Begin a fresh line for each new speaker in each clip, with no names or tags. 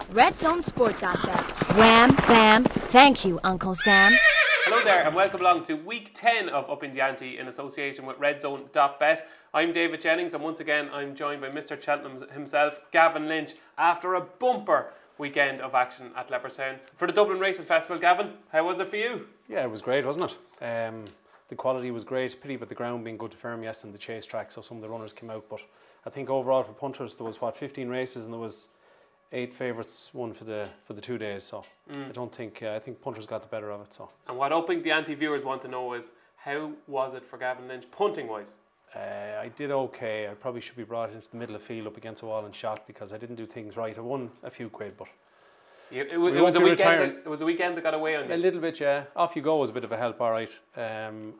Red Zone Sports.bet. Wham, bam, thank you, Uncle Sam.
Hello there and welcome along to week 10 of Upping the Ante in association with RedZone.bet. I'm David Jennings and once again I'm joined by Mr. Cheltenham himself, Gavin Lynch, after a bumper weekend of action at Leopardstown. For the Dublin Racing Festival, Gavin, how was it for you?
Yeah, it was great, wasn't it? The quality was great, pity about the ground being good to firm yesterday in the chase track, so some of the runners came out, but I think overall for punters there was 15 races and there was 8 favourites won for the 2 days, so I think punters got the better of it. So.
And what Upping the Ante viewers want to know is, how was it for Gavin Lynch punting wise?
I did okay. I probably should be brought into the middle of the field up against the wall and shot because I didn't do things right. I won a few quid, but
it was a weekend that got away on you.
A little bit, yeah. Off you go was a bit of a help, all right. And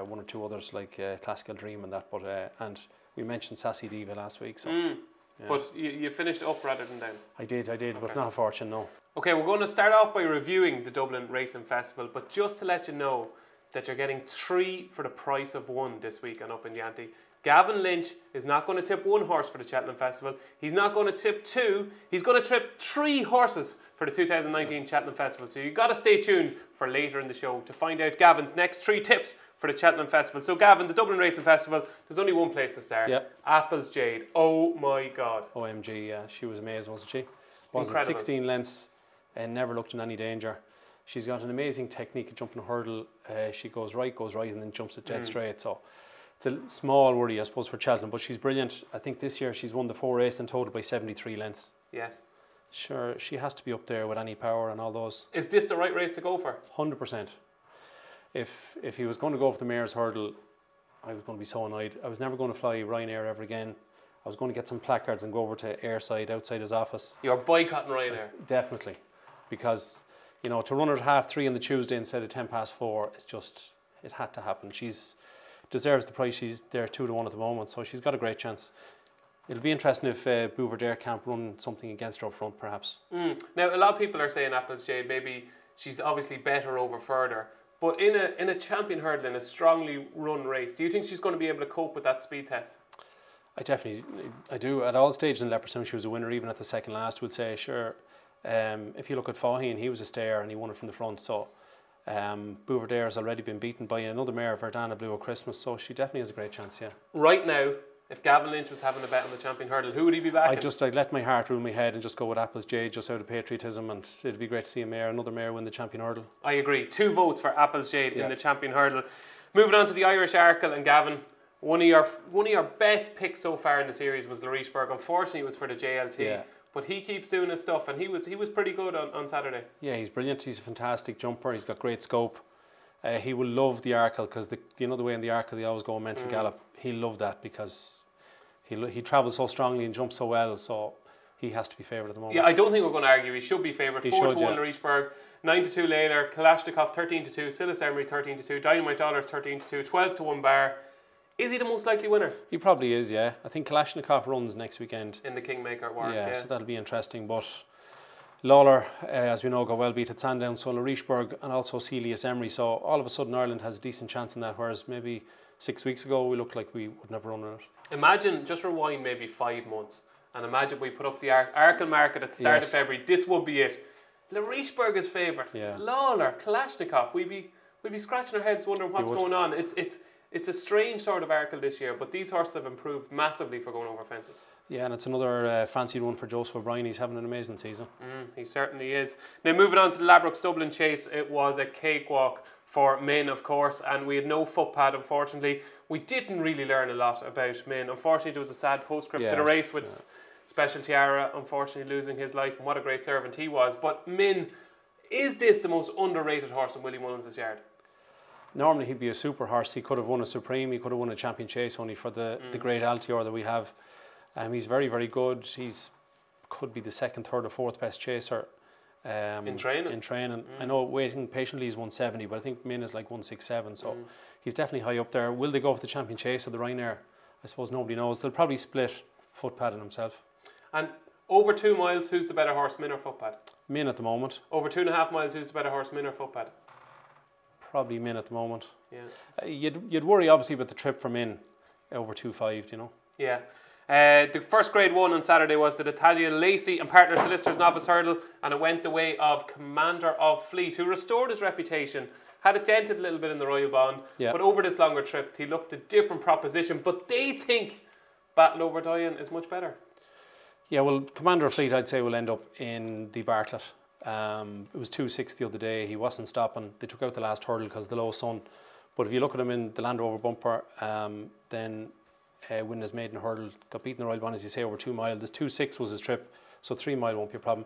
one or two others like Classical Dream and that, but and we mentioned Sassy Diva last week, so.
Yeah. But you finished up rather than down.
I did, okay. But not a fortune, no.
Okay, we're going to start off by reviewing the Dublin Racing Festival, but just to let you know that you're getting 3 for the price of 1 this week on Upping the Ante. Gavin Lynch is not going to tip 1 horse for the Cheltenham Festival. He's not going to tip 2. He's going to tip 3 horses for the 2019 Cheltenham Festival. So you've got to stay tuned for later in the show to find out Gavin's next 3 tips for the Cheltenham Festival. So Gavin, the Dublin Racing Festival, there's only one place to start.
Yep.
Apple's Jade. Oh my God.
OMG, yeah. She was amazing, wasn't she?
Incredible.
16 lengths and never looked in any danger. She's got an amazing technique at jumping a hurdle. She goes right, and then jumps it dead straight. So it's a small worry, I suppose, for Cheltenham, but she's brilliant. I think this year she's won the 4 races in total by 73 lengths.
Yes.
Sure, she has to be up there with any power and all those.
Is this the right race to go for?
100%. If he was going to go for the mare's hurdle, I was going to be so annoyed. I was never going to fly Ryanair ever again. I was going to get some placards and go over to Airside outside his office.
You're boycotting Ryanair?
Definitely. Because, you know, to run her at 3:30 on the Tuesday instead of 4:10, it's just, it had to happen. She's deserves the price. She's there 2-1 at the moment, so she's got a great chance. It'll be interesting if Bouvardere can't run something against her up front, perhaps.
Now, a lot of people are saying Apple's Jade, maybe she's obviously better over further. But in a champion hurdle, in a strongly run race, do you think she's going to be able to cope with that speed test?
I do. At all stages in Leopardstown, she was a winner. Even at the second last, we'll say, sure. If you look at Faugheen, he was a stayer and he won it from the front. So Bouvardere has already been beaten by another mare, Verdana Blue at Christmas. So she definitely has a great chance, yeah.
Right now, if Gavin Lynch was having a bet on the champion hurdle, who would he be backing?
I'd let my heart rule my head and just go with Apple's Jade just out of patriotism, and it'd be great to see another mare win the champion hurdle.
I agree. 2 votes for Apple's Jade in the champion hurdle. Moving on to the Irish Arkle, and Gavin, one of your best picks so far in the series was Lynch. Unfortunately, it was for the JLT, but he keeps doing his stuff, and he was pretty good on Saturday. Yeah,
he's brilliant. He's a fantastic jumper. He's got great scope. He will love the Arkle because the way in the Arkle they always go mental gallop. He'll love that because he travels so strongly and jumps so well, so he has to be favoured at the moment.
Yeah, I don't think we're going to argue. He should be favoured. 4-1 Lynch, 9-2 Layler, Kalashnikov 13-2, Silas Emery 13-2, Dynamite Dollars 13-2, 12-1 Bar. Is he the most likely winner?
He probably is, yeah. I think Kalashnikov runs next weekend
in the Kingmaker Warrant.
Yeah, so that'll be interesting. But Lawler, as we know, got well beat at Sandown, so Lynch and also Silas Emery. So all of a sudden Ireland has a decent chance in that, whereas maybe 6 weeks ago we looked like we would never run it.
Imagine, just rewind maybe 5 months, and imagine we put up the Arkle market at the start of February. This would be it. Lynch is favourite.
Yeah.
Lawler, Kalashnikov. We'd be scratching our heads wondering what's going on. It's a strange sort of Arkle this year, but these horses have improved massively for going over fences.
Yeah, and it's another fancied one for Joseph O'Brien. He's having an amazing season.
He certainly is. Now, moving on to the Ladbrokes Dublin Chase, it was a cakewalk for Min, of course, and we had no footpad, unfortunately. We didn't really learn a lot about Min. Unfortunately, there was a sad postscript to the race with Special Tiara, unfortunately losing his life, and what a great servant he was. But Min, is this the most underrated horse in Willie Mullins' yard?
Normally he'd be a super horse. He could have won a Supreme, he could have won a Champion Chase only for the great Altior that we have. He's very, very good. He's could be the 2nd, 3rd or 4th best chaser
in training.
I know waiting patiently he's 170, but I think Min is like 167, so he's definitely high up there. Will they go for the Champion Chase or the Ryanair? I suppose nobody knows. They'll probably split footpad in himself.
And over 2 miles, who's the better horse, Min or footpad?
Min at the moment.
Over 2.5 miles, who's the better horse, Min or footpad?
Probably Min at the moment.
Yeah.
You'd worry obviously about the trip from Min over 2.5, you know.
Yeah. The first Grade 1 on Saturday was the Italian Lacey and Partner Solicitors Novice Hurdle, and it went the way of Commander of Fleet, who restored his reputation, had it dented a little bit in the Royal Bond, but over this longer trip he looked a different proposition, but they think Battle Over Dion is much better.
Yeah, well, Commander of Fleet I'd say will end up in the Bartlett. It was 2.6 the other day, he wasn't stopping, they took out the last hurdle because of the low sun, but if you look at him in the Land Rover bumper, then winning his maiden hurdle, got beaten the Royal Bond, as you say, over 2 mile. The 2.6 was his trip, so 3 mile won't be a problem.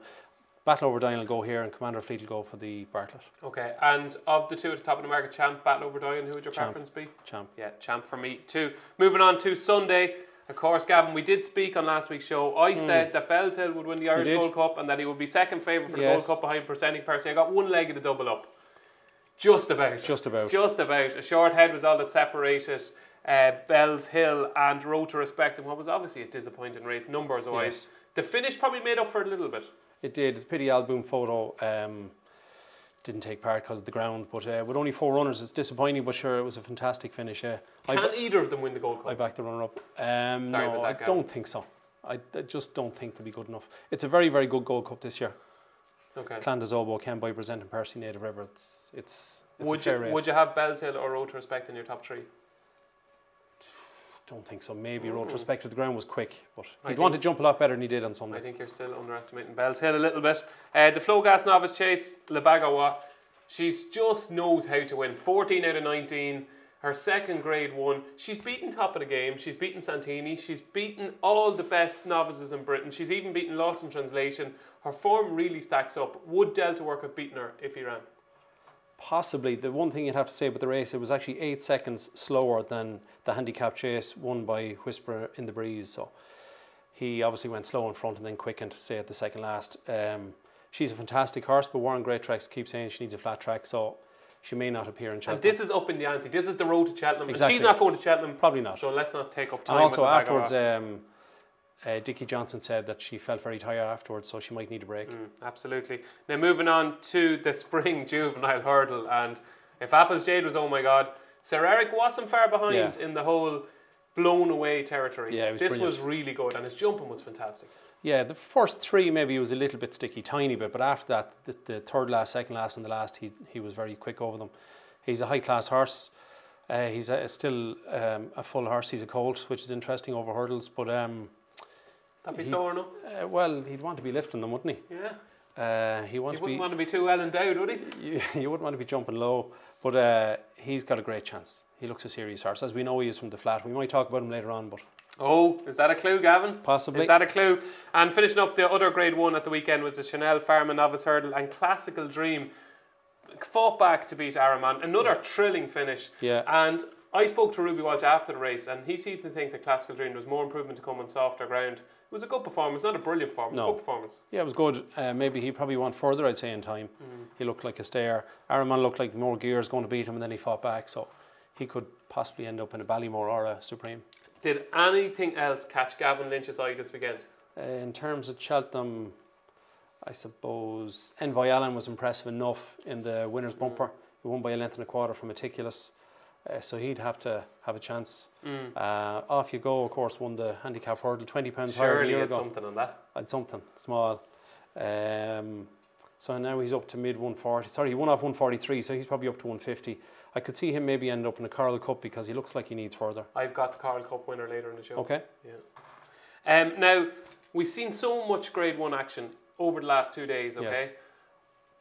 Battle Over Dion will go here, and Commander of Fleet will go for the Bartlett. Okay,
and of the two at the top of the market, Champ, Battle Over Dion, who would your preference be?
Champ.
Yeah, Champ for me too. Moving on to Sunday, of course, Gavin, we did speak on last week's show. I said that Bells Hill would win the Irish Gold Cup and that he would be second favourite for the Gold Cup behind Presenting Percy. I got one leg of the double up. Just about. A short head was all that separated Bells Hill and Road to Respect in what was obviously a disappointing race numbers wise. The finish probably made up for it a little bit.
It did. It's a pity Alboom Photo didn't take part because of the ground, but with only 4 runners it's disappointing, but sure, it was a fantastic finish. Can
either of them win the Gold Cup?
I backed the runner up. No, I don't think so. I just don't think they'll be good enough. It's a very, very good Gold Cup this year.
Okay.
Clondazobo, Ken by Presenting Percy, Native River. It's
would
a fair race.
Would you have Bells Hill or Road to Respect in your top 3?
Don't think so. Maybe Road to Respect. The ground was quick, but he'd want to jump a lot better than he did on Sunday.
I think you're still underestimating Bells Hill a little bit. The Flow Gas Novice Chase, Lebagawa, she's just knows how to win. 14 out of 19. Her second Grade 1. She's beaten top of the game. She's beaten Santini. She's beaten all the best novices in Britain. She's even beaten Lost in Translation. Her form really stacks up. Would Delta Work have beaten her if he ran?
Possibly. The one thing you'd have to say about the race, it was actually 8 seconds slower than the handicap chase won by Whisper in the Breeze. So he obviously went slow in front and then quickened, say, at the second last. She's a fantastic horse, but Warren Great Tracks keeps saying she needs a flat track, so she may not appear in Cheltenham.
And this is up in the ante. This is the road to Cheltenham.
Exactly.
And she's not going to Cheltenham.
Probably not.
So let's not take up time.
And also
with
afterwards, Dickie Johnson said that she felt very tired afterwards, so she might need a break.
Absolutely. Now moving on to the Spring Juvenile Hurdle, and if Apple's Jade was, oh my God, Sir Eric wasn't far behind in the whole blown away territory.
Yeah,
this was really good, and his jumping was fantastic.
Yeah, the first 3 maybe was a little bit sticky, tiny bit, but after that, the third last, second last, and the last, he was very quick over them. He's a high class horse. He's still a full horse. He's a colt, which is interesting over hurdles, but
that'd be so or no?
Well, he'd want to be lifting them, wouldn't he?
Yeah. He wouldn't want to be too well endowed, would he?
You wouldn't want to be jumping low, but he's got a great chance. He looks a serious horse, as we know he is from the flat. We might talk about him later on, but...
Oh, is that a clue, Gavin?
Possibly.
Is that a clue? And finishing up the other Grade 1 at the weekend was the Chanel Farm Novice Hurdle, and Classical Dream fought back to beat Araman. Another thrilling finish.
Yeah.
And I spoke to Ruby Walsh after the race, and he seemed to think that Classical Dream was more improvement to come on softer ground. It was a good performance, not a brilliant performance, good performance.
Yeah, it was good. Maybe he probably went further, I'd say, in time. He looked like a stayer. Araman looked like more gears going to beat him, and then he fought back, so he could possibly end up in a Ballymore or a Supreme.
Did anything else catch Gavin Lynch's eye this weekend?
In terms of Cheltenham, I suppose Envoy Allen was impressive enough in the winner's bumper. He won by a length and a quarter from Meticulous, so he'd have to have a chance. Off you go, of course, won the handicap hurdle, £20 higher than a year ago.
Surely something on that.
I'd something small. So now he's up to mid 140. Sorry, he won off 143, so he's probably up to 150. I could see him maybe end up in a Coral Cup because he looks like he needs further.
I've got the Coral Cup winner later in the show.
Okay.
Yeah. Now, we've seen so much Grade 1 action over the last 2 days, okay? Yes.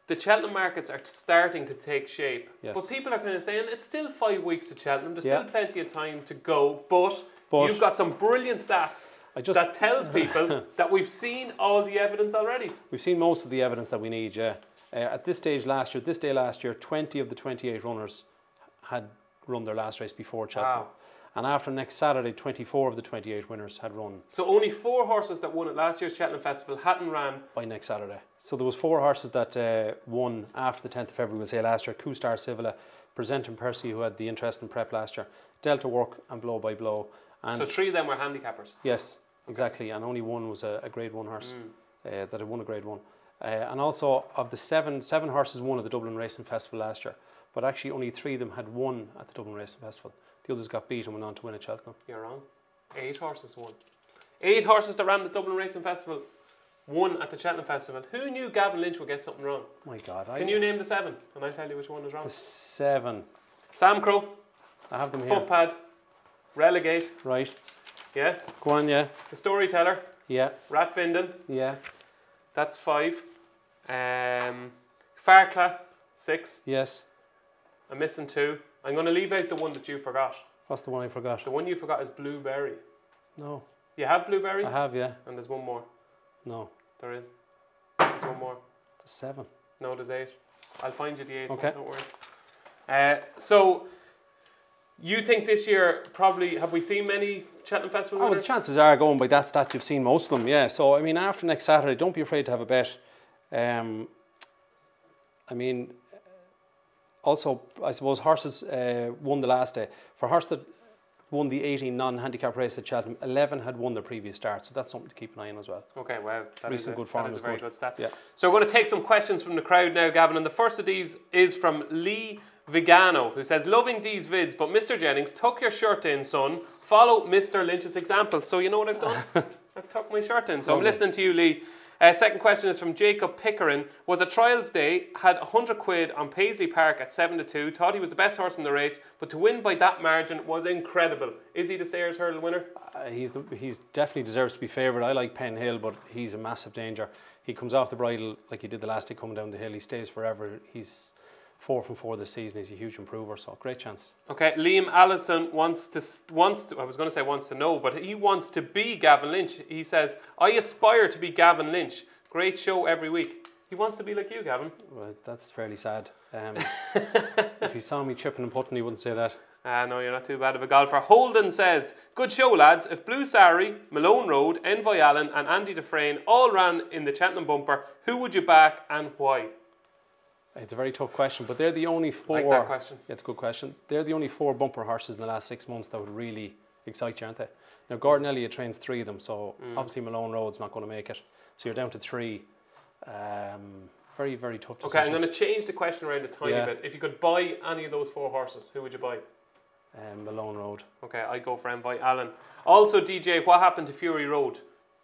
The Cheltenham markets are starting to take shape. Yes. But people are kind of saying it's still 5 weeks to Cheltenham. There's still plenty of time to go. But you've got some brilliant stats that tells people that we've seen all the evidence already.
We've seen most of the evidence that we need, yeah. At this day last year, 20 of the 28 runners had run their last race before Cheltenham. Wow. And after next Saturday, 24 of the 28 winners had run.
So only 4 horses that won at last year's Cheltenham Festival hadn't ran
by next Saturday. So there was 4 horses that won after the 10th of February, we'll say last year. Coup-Star Civila, Presenting Percy, who had the interest in prep last year, Delta Work and Blow by Blow. And
so 3 of them were handicappers?
Yes, exactly. And only 1 was a Grade 1 horse that had won a Grade 1. And also of the 7 horses won at the Dublin Racing Festival last year, but actually only 3 of them had won at the Dublin Racing Festival. The others got beat and went on to win at Cheltenham.
You're wrong. 8 horses won. 8 horses that ran the Dublin Racing Festival, 1 at the Cheltenham Festival. Who knew Gavin Lynch would get something wrong?
My God.
Can you name the 7? And I'll tell you which one is wrong.
The 7.
Sam Crow.
I have them here.
Footpad. Relegate.
Right.
Yeah.
Go on, yeah.
The Storyteller.
Yeah.
Ratfinden.
Yeah.
That's 5. Farcla. 6.
Yes.
I'm missing 2. I'm going to leave out the one that you forgot.
What's the one I forgot?
The one you forgot is Blueberry.
No.
You have Blueberry?
I have, yeah.
And there's one more.
No.
There is. There's one more.
The 7.
No, there's 8. I'll find you the 8th
Okay.
one, don't worry. So, you think this year, probably, have we seen many Cheltenham Festival
Oh, well,
winners?
the chances are, going by that stat, you've seen most of them, yeah. So, I mean, after next Saturday, don't be afraid to have a bet. I mean, also, I suppose horses won the last day. For horse that won the 18 non-handicap race at Cheltenham, 11 had won their previous start, so that's something to keep an eye on as well.
Okay, wow. That is
Recent
a,
good form
that is a very
good.
good stat.
Yeah.
So we're going to take some questions from the crowd now, Gavin, and the first of these is from Lee Vigano, who says, loving these vids, but Mr. Jennings, tuck your shirt in, son. Follow Mr. Lynch's example. So you know what I've done? I've tucked my shirt in. So I'm listening to you, Lee. Second question is from Jacob Pickering. Was a trials day, had 100 quid on Paisley Park at 7-2, thought he was the best horse in the race, but to win by that margin was incredible. Is he the Stayers Hurdle winner?
He's definitely deserves to be favoured. I like Penn Hill, but he's a massive danger. He comes off the bridle like he did the last day coming down the hill. He stays forever. He's 4 from 4 this season. He's a huge improver, so great chance. Okay,
Liam Allison wants to I was going to say wants to know, but he wants to be Gavin Lynch. He says, I aspire to be Gavin Lynch. Great show every week. He wants to be like you, Gavin.
Well, that's fairly sad. If he saw me chipping and putting, he wouldn't say that.
No, you're not too bad of a golfer. Holden says, good show, lads. If Blue Sari, Malone Road, Envoy Allen and Andy Dufresne all ran in the Cheltenham bumper, who would you back and why?
It's a very tough question, but they're the only 4...
Like that question.
Yeah, it's a good question. They're the only 4 bumper horses in the last 6 months that would really excite you, aren't they? Now, Gordon Elliott trains 3 of them, so obviously Malone Road's not going to make it. So you're down to 3. Very, very tough decision.
Okay, I'm going to change the question around a tiny bit. If you could buy any of those 4 horses, who would you buy?
Malone Road.
Okay, I'd go for Envoy Allen. Also, DJ, what happened to Fury Road?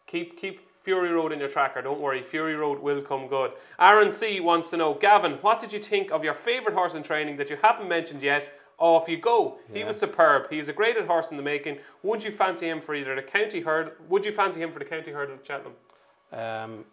Keep Fury Road in your tracker, don't worry. Fury Road will come good. Aaron C wants to know, Gavin, what did you think of your favourite horse in training that you haven't mentioned yet? Off you go. He was superb. He is a graded horse in the making. Would you fancy him for either the county hurdle? Would you fancy him for the county hurdle at Cheltenham?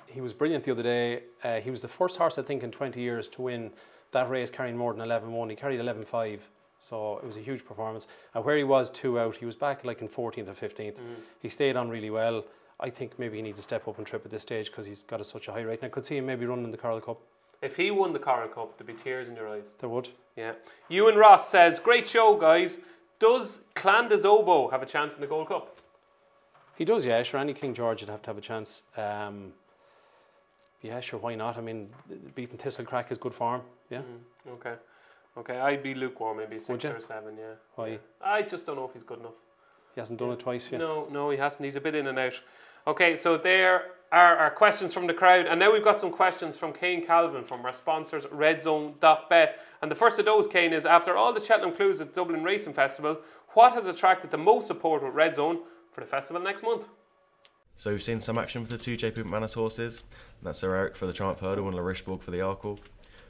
He was brilliant the other day. He was the first horse, I think, in 20 years to win that race carrying more than 11-1. He carried 11-5, so it was a huge performance. And where he was 2 out, he was back like in 14th or 15th. He stayed on really well. I think maybe he needs to step up and trip at this stage because he's got such a high rate. And I could see him maybe running the Coral Cup.
If he won the Coral Cup, there'd be tears in your eyes.
There would.
Yeah. Ewan Ross says, great show, guys. Does Clan de Zobo have a chance in the Gold Cup?
He does, yeah. Sure, any King George would have to have a chance. Yeah, sure, why not? I mean, beating Thistlecrack is good form, yeah.
Okay, I'd be lukewarm, maybe 6 or 7, yeah.
Why?
I just don't know if he's good enough.
He hasn't done it twice yet?
No, he hasn't. He's a bit in and out. Okay, so there are our questions from the crowd. And now we've got some questions from Kane Calvin from our sponsors, RedZone.bet. And the first of those, Kane, is after all the Cheltenham clues at the Dublin Racing Festival, what has attracted the most support with RedZone for the festival next month?
So we've seen some action for the 2 J. Manus horses. That's Sir Eric for the Triumph Hurdle and Larishborg for the Arkle.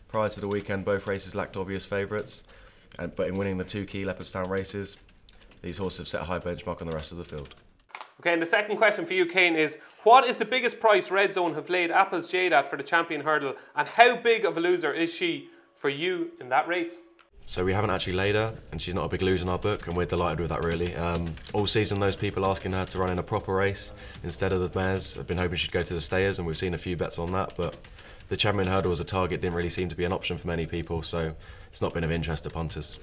Prior to the weekend, both races lacked obvious favourites, but in winning the 2 key Leopardstown races, these horses have set a high benchmark on the rest of the field.
Okay, and the second question for you, Kane, is what is the biggest price RedZone have laid Apple's Jade at for the Champion Hurdle, and how big of a loser is she for you in that race?
So we haven't actually laid her, and she's not a big loser in our book, and we're delighted with that, really. All season, those people asking her to run in a proper race instead of the mares have been hoping she'd go to the Stayers, and we've seen a few bets on that, but the Champion Hurdle as a target didn't really seem to be an option for many people, so it's not been of interest to punters.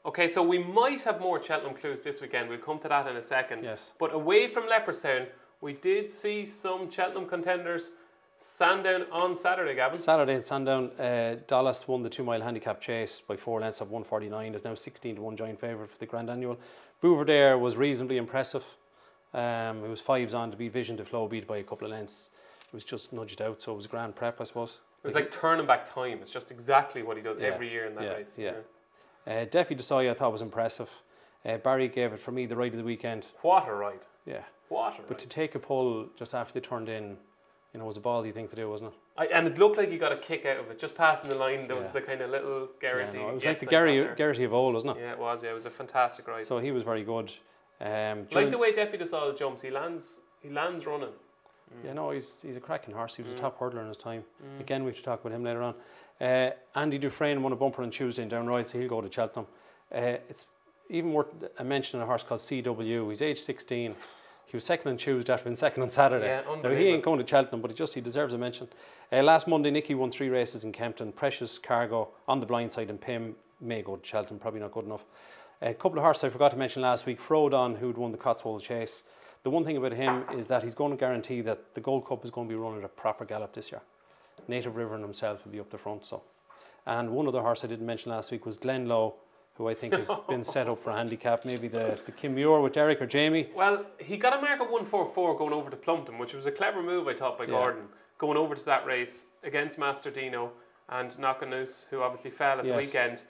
Okay, so we might have more Cheltenham clues this weekend. We'll come to that in a second.
Yes.
But away from Leopardstown, we did see some Cheltenham contenders Sandown on Saturday, Gavin.
Saturday in Sandown, Dallas won the 2 mile handicap chase by 4 lengths of 149. There's now 16-1 giant favourite for the Grand Annual. Bouverdare was reasonably impressive. It was 5s on to beat Vision to Flow, beat by a couple of lengths. It was just nudged out, so it was a grand prep, I suppose.
It was like turning back time. It's just exactly what he does every year in that race.
Yeah. Defi Desoya I thought was impressive. Barry gave it for me the ride of the weekend.
What a ride.
Yeah.
Water.
But to take a pull just after they turned in, you know, was a ballsy thing to do, wasn't it?
And it looked like he got a kick out of it. Just passing the line, there was the kind of little Garrity.
No, it was like the Garrity of old, wasn't it?
Yeah, it was. Yeah, it was a fantastic ride.
So he was very good.
Like the way Duffy does all the jumps, he lands running.
Yeah, no, he's a cracking horse. He was a top hurdler in his time. Again, we have to talk about him later on. Andy Dufresne won a bumper on Tuesday in Downride, so he'll go to Cheltenham. It's even worth a mention of a horse called CW. He's age 16. He was second on Tuesday after being second on Saturday.
Yeah,
now, he ain't going to Cheltenham, but he deserves a mention. Last Monday, Nicky won 3 races in Kempton. Precious, Cargo, on the blind side, and Pim may go to Cheltenham, probably not good enough. A couple of horses I forgot to mention last week. Frodon, who'd won the Cotswold Chase. The one thing about him is that he's going to guarantee that the Gold Cup is going to be run at a proper gallop this year. Native River and himself will be up the front. So, and one other horse I didn't mention last week was Glenlow, who I think has been set up for a handicap. Maybe the Kim Muir with Derek or Jamie.
Well, he got a mark of 144 going over to Plumpton, which was a clever move, I thought, by Gordon, going over to that race against Master Dino and Knockanoose, who obviously fell at the weekend.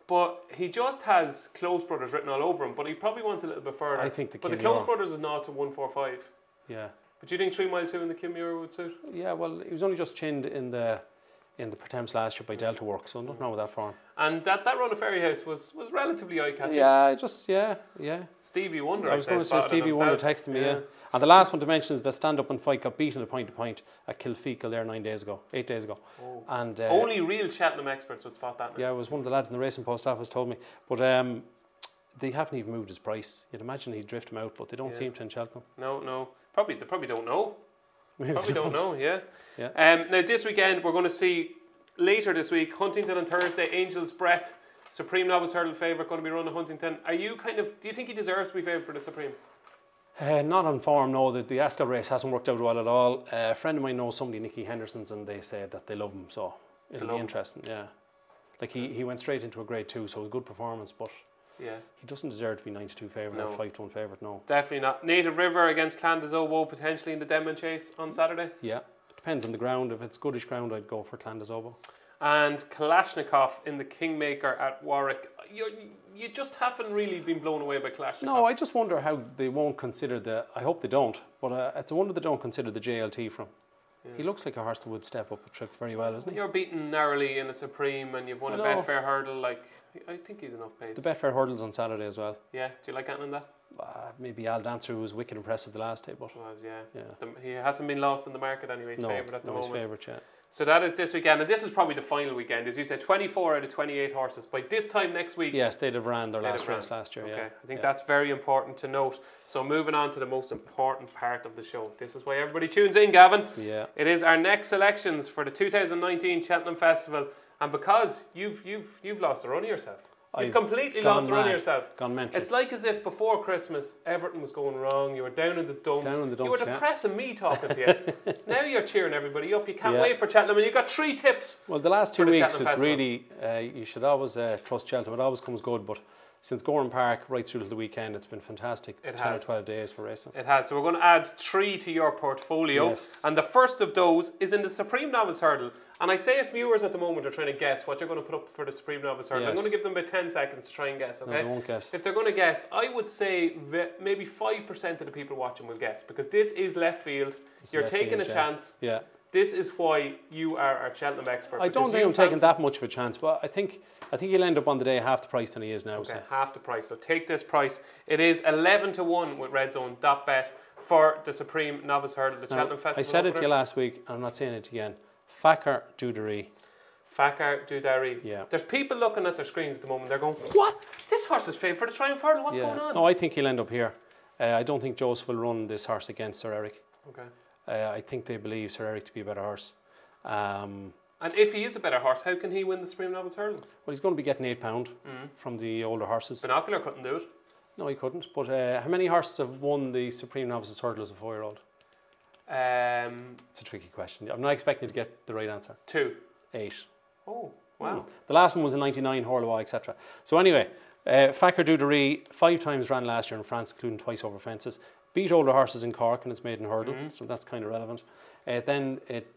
But he just has Close Brothers written all over him, but he probably wants a little bit further.
I think the
But the Close Brothers is 0 to 145.
Yeah.
But do you think 3 Mile 2 in the Kim Muir would suit?
Yeah, well, he was only just chinned in the Pertemps last year by Delta Work, so nothing wrong with that for him.
And that run of Ferry House was relatively eye-catching.
Yeah.
Stevie Wonder,
I was going to say Stevie Wonder texted me, yeah. And the last one to mention is the stand-up and fight got beaten at point-to-point at Kilfeacle there 8 days ago.
Oh.
And
only real Cheltenham experts would spot that now.
Yeah, it was one of the lads in the Racing Post office told me. But they haven't even moved his price. You'd imagine he'd drift him out, but they don't seem to in Cheltenham.
No. They probably don't know.
Maybe
probably don't know, yeah.
Yeah.
Now this weekend we're going to see, later this week, Huntington on Thursday, Angel's Breath, Supreme Novice Hurdle favourite, going to be run at Huntington. Do you think he deserves to be favoured for the Supreme?
Not on form, no. The Ascot race hasn't worked out well at all. A friend of mine knows somebody, Nicky Henderson's, and they said that they love him, so it'll be interesting, yeah. Like he went straight into a grade 2, so it was a good performance, but he doesn't deserve to be 92 favourite or 5 to 1 favourite, no.
Definitely not. Native River against Clandazobo potentially in the Denman Chase on Saturday?
Yeah, depends on the ground. If it's goodish ground, I'd go for Clandazobo.
And Kalashnikov in the Kingmaker at Warwick. You just haven't really been blown away by Kalashnikov.
No, I just wonder how they won't consider I hope they don't, but it's a wonder they don't consider the JLT from. Yeah. He looks like a horse that would step up a trip very well, isn't he?
You're beaten narrowly in a Supreme and you've won a Betfair hurdle. I think he's enough pace.
The Betfair hurdle's on Saturday as well.
Yeah, do you like anything in that?
Maybe Al Dancer, who was wicked impressive the last day, but
he hasn't been lost in the market anyway. He's favourite at the moment.
He's favourite, yeah.
So that is this weekend, and this is probably the final weekend. As you said, 24 out of 28 horses. By this time next week...
Yes, they'd have ran their last race last year,
okay. I think that's very important to note. So moving on to the most important part of the show. This is why everybody tunes in, Gavin.
Yeah.
It is our next selections for the 2019 Cheltenham Festival. And because you've lost the run of yourself. You've completely lost the run of yourself.
Gone mental.
It's like as if before Christmas everything was going wrong. You were down in the dumps. You were depressing me talking to you. Now you're cheering everybody up. You can't wait for Cheltenham, and you've got 3 tips.
Well, the last 2 weeks, it's really you should always trust Cheltenham. It always comes good, but since Gorham Park right through to the weekend, it's been fantastic. 10 or 12 days for racing.
It has. So we're going to add 3 to your portfolio, and the first of those is in the Supreme Novice Hurdle. And I'd say if viewers at the moment are trying to guess what you're going to put up for the Supreme Novice Hurdle, I'm going to give them about 10 seconds to try and guess, okay?
No, they won't guess.
If they're going to guess, I would say maybe 5% of the people watching will guess, because this is left field. You're taking a chance.
Yeah.
This is why you are our Cheltenham expert.
I don't think I'm taking that much of a chance, but I think he'll end up on the day half the price than he is now.
Okay, half the price. So take this price. It is 11 to 1 with Redzone.bet for the Supreme Novice Hurdle, the Cheltenham Festival.
I said it to you last week, and I'm not saying it again. Fakar Dudery.
Fakar Dudery.
Yeah.
There's people looking at their screens at the moment. They're going, "What? This horse is favourite for the Triumph Hurdle. What's going on?"
No, I think he'll end up here. I don't think Joseph will run this horse against Sir Eric.
Okay.
I think they believe Sir Eric to be a better horse.
And if he is a better horse, how can he win the Supreme Novice Hurdle?
Well, he's going to be getting £8 from the older horses.
Binocular couldn't do it.
No, he couldn't. But how many horses have won the Supreme Novices Hurdle as a 4-year-old? It's a tricky question. I'm not expecting you to get the right answer.
2.
8.
Oh, wow.
The last one was in 99, Horlois, etc. So anyway, Fakar Dudery 5 times ran last year in France, including twice over fences. Beat older horses in Cork in its maiden hurdle, so that's kind of relevant. Then it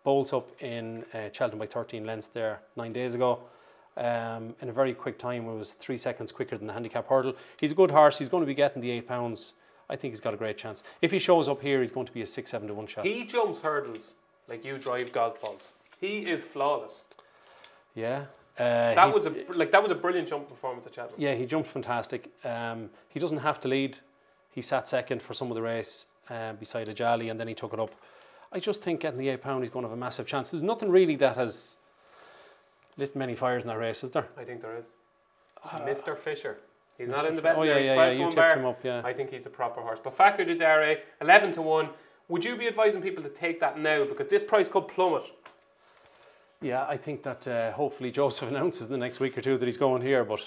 bolts up in Cheltenham by 13 lengths there 9 days ago. In a very quick time, it was 3 seconds quicker than the handicap hurdle. He's a good horse. He's going to be getting the £8. I think he's got a great chance. If he shows up here, he's going to be a 6-7 to 1 shot.
He jumps hurdles like you drive golf balls. He is flawless.
Yeah.
That was a brilliant jump performance at Cheltenham.
Yeah, he jumped fantastic. He doesn't have to lead. He sat second for some of the race beside Ajali, and then he took it up. I just think getting the £8, he's going to have a massive chance. There's nothing really that has lit many fires in that race, is there?
I think there is. Mr. Fisher. He's not in the bet.
Oh yeah, you tipped him up, yeah.
I think he's a proper horse. But Fakir Dudare, 11 to 1. Would you be advising people to take that now? Because this price could plummet.
Yeah, I think that hopefully Joseph announces in the next week or two that he's going here, but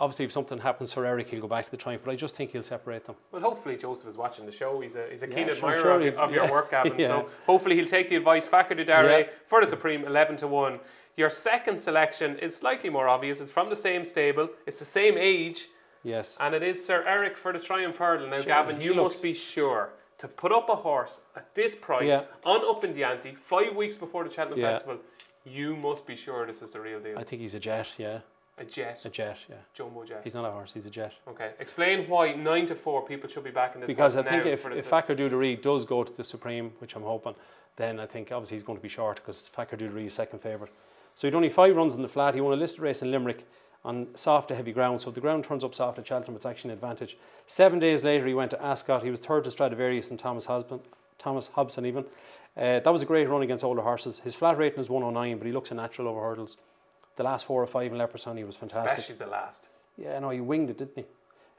obviously if something happens for Eric, he'll go back to the Triumph, but I just think he'll separate them.
Well, hopefully Joseph is watching the show. He's a keen
sure,
admirer of your work, Gavin.
Yeah.
So hopefully he'll take the advice. Fakir Dudare for the Supreme, 11 to 1. Your second selection is slightly more obvious. It's from the same stable. It's the same age.
Yes.
And it is Sir Eric for the Triumph Hurdle. Now, Gavin, you must be sure to put up a horse at this price on Upping the Ante 5 weeks before the Cheltenham Festival. You must be sure this is the real deal.
I think he's a jet, yeah.
A jet?
A jet, yeah.
Jumbo jet.
He's not a horse, he's a jet.
Okay. Explain why 9 to 4 people should be back in this
because I
horse
think
now
if Fakir Dudare does go to the Supreme, which I'm hoping, then I think obviously he's going to be short because Fakir Dudare is second favourite. So he'd only 5 runs in the flat. He won a listed race in Limerick on soft to heavy ground. So if the ground turns up soft at Cheltenham, it's actually an advantage. 7 days later, he went to Ascot. He was third to Stradivarius and Thomas Hobson even. That was a great run against older horses. His flat rating is 109, but he looks a natural over hurdles. The last 4 or 5 in Leopardstown, he was fantastic.
Especially the last.
Yeah, no, he winged it, didn't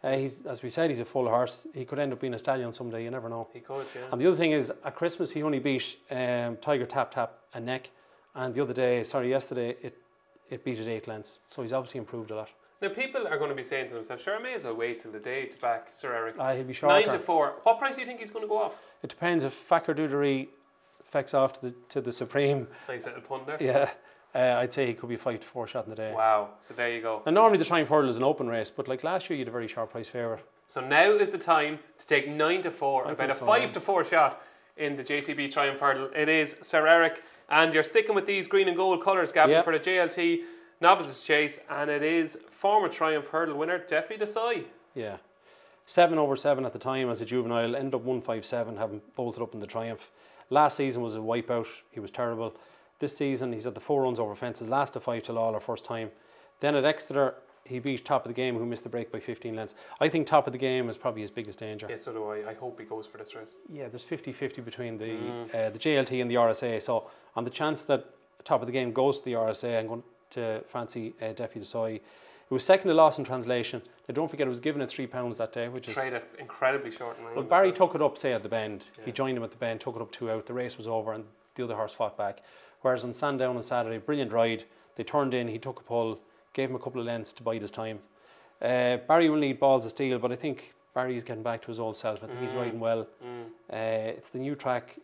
he? He's, as we said, he's a full horse. He could end up being a stallion someday, you never know.
He could, yeah.
And the other thing is, at Christmas, he only beat Tiger Tap and Neck. And the other day, yesterday, it beat at 8 lengths. So he's obviously improved a lot.
Now, people are going to be saying to themselves, sure, I may as well wait till the day to back Sir Eric.
He'll be shorter.
9 to 4. What price do you think he's going to go off?
It depends if Fakir Dudare fecks off to the Supreme.
Nice little pun there.
Yeah. I'd say he could be a 5 to 4 shot in the day.
Wow. So there you go.
And normally the Triumph Hurdle is an open race, but like last year you had a very sharp price favourite.
So now is the time to take 9 to 4, about a 5 to 4 shot in the JCB Triumph Hurdle. It is Sir Eric, and you're sticking with these green and gold colours, Gavin, for the JLT Novices Chase, and it is former Triumph Hurdle winner Defi Desai.
Yeah. 7/7 at the time as a juvenile, ended up 157, having bolted up in the Triumph. Last season was a wipeout, he was terrible. This season he's had the 4 runs over fences, last to 5 till all, our first time. Then at Exeter he beat Top of the Game, who missed the break by 15 lengths. I think Top of the Game is probably his biggest danger.
Yeah, so do I. I hope he goes for this race.
Yeah, there's 50-50 between the JLT and the RSA. So on the chance that Top of the Game goes to the RSA, I'm going to fancy Defi Desai. It was second to Lost in Translation. Now don't forget it was given at £3 that day, which is...
Traded incredibly short in run.
Well, Barry took it up, say, at the bend. Yeah. He joined him at the bend, took it up 2 out. The race was over and the other horse fought back. Whereas on Sandown on Saturday, brilliant ride. They turned in, he took a pull, gave him a couple of lengths to bide his time. Barry will need balls of steel, but I think Barry is getting back to his old self. I think he's riding well. It's the new track.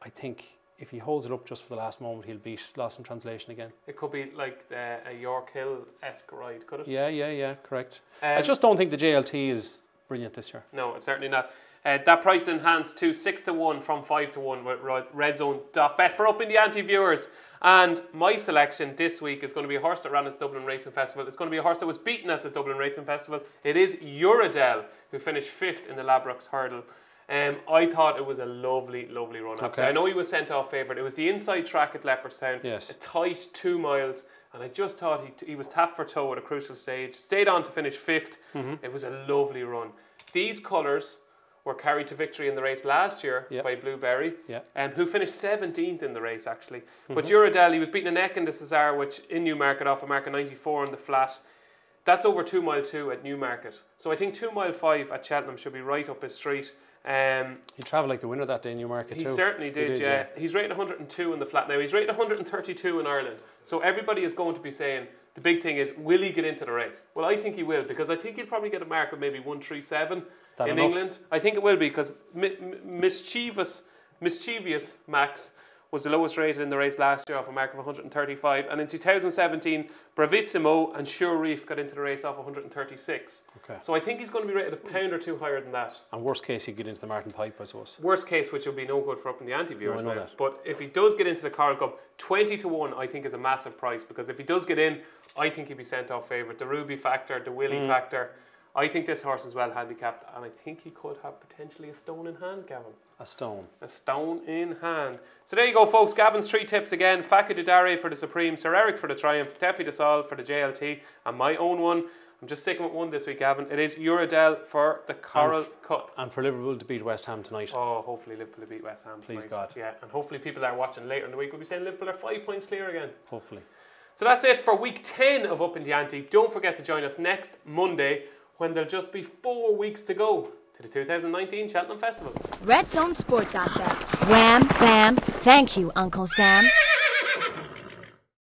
I think if he holds it up just for the last moment, he'll beat Lost in Translation again. It
could be like a York Hill-esque ride, could it?
Yeah, correct. I just don't think the JLT is brilliant this year.
No, it's certainly not. That price enhanced to 6 to 1 from 5 to 1 with redzone.bet for Upping the Ante viewers. And my selection this week is going to be a horse that ran at the Dublin Racing Festival. It's going to be a horse that was beaten at the Dublin Racing Festival. It is Uradel, who finished 5th in the Labrooks Hurdle. I thought it was a lovely run. Okay. I know he was sent off favourite. It was the inside track at Leopardstown.
Yes.
A tight 2 miles. And I just thought he was tapped for toe at a crucial stage. Stayed on to finish 5th. It was a lovely run. These colours were carried to victory in the race last year by Blueberry, who finished 17th in the race actually. But Uradel, he was beating a neck in the Cesar, which in Newmarket off a mark of 94 on the flat. That's over 2 mile 2 at Newmarket. So I think 2 mile 5 at Cheltenham should be right up his street.
He travelled like the winner that day in Newmarket too.
He certainly did, yeah. He's rated 102 in the flat now. He's rated 132 in Ireland. So everybody is going to be saying, the big thing is, will he get into the race? Well, I think he will, because I think he'll probably get a mark of maybe 137 in England. I think it will be, because Mischievous Max was the lowest rated in the race last year off a mark of 135. And in 2017, Bravissimo and Sure Reef got into the race off 136.
Okay.
So I think he's going to be rated a pound or two higher than that.
And worst case, he'd get into the Martin Pipe, I suppose.
Worst case, which will be no good for Upping the Ante viewers now.
That.
But if he does get into the Coral Cup, 20 to 1 I think is a massive price, because if he does get in, I think he'd be sent off favourite. The Ruby factor, the Willie factor, I think this horse is well handicapped, and I think he could have potentially a stone in hand, Gavin.
A stone.
A stone in hand. So there you go, folks. Gavin's 3 tips again. Facu de Dare for the Supreme, Sir Eric for the Triumph, Teffy de Sol for the JLT, and my own one. I'm just sticking with one this week, Gavin. It is Uradel for the Coral Cup.
And for Liverpool to beat West Ham tonight.
Oh, hopefully Liverpool will beat West Ham tonight.
Please God.
Yeah, and hopefully people that are watching later in the week will be saying Liverpool are 5 points clear again.
Hopefully.
So that's it for week 10 of Up in the Ante. Don't forget to join us next Monday when there'll just be 4 weeks to go to the 2019 Cheltenham Festival.
Red Zone Sports.bet. Wham, bam, thank you, Uncle Sam.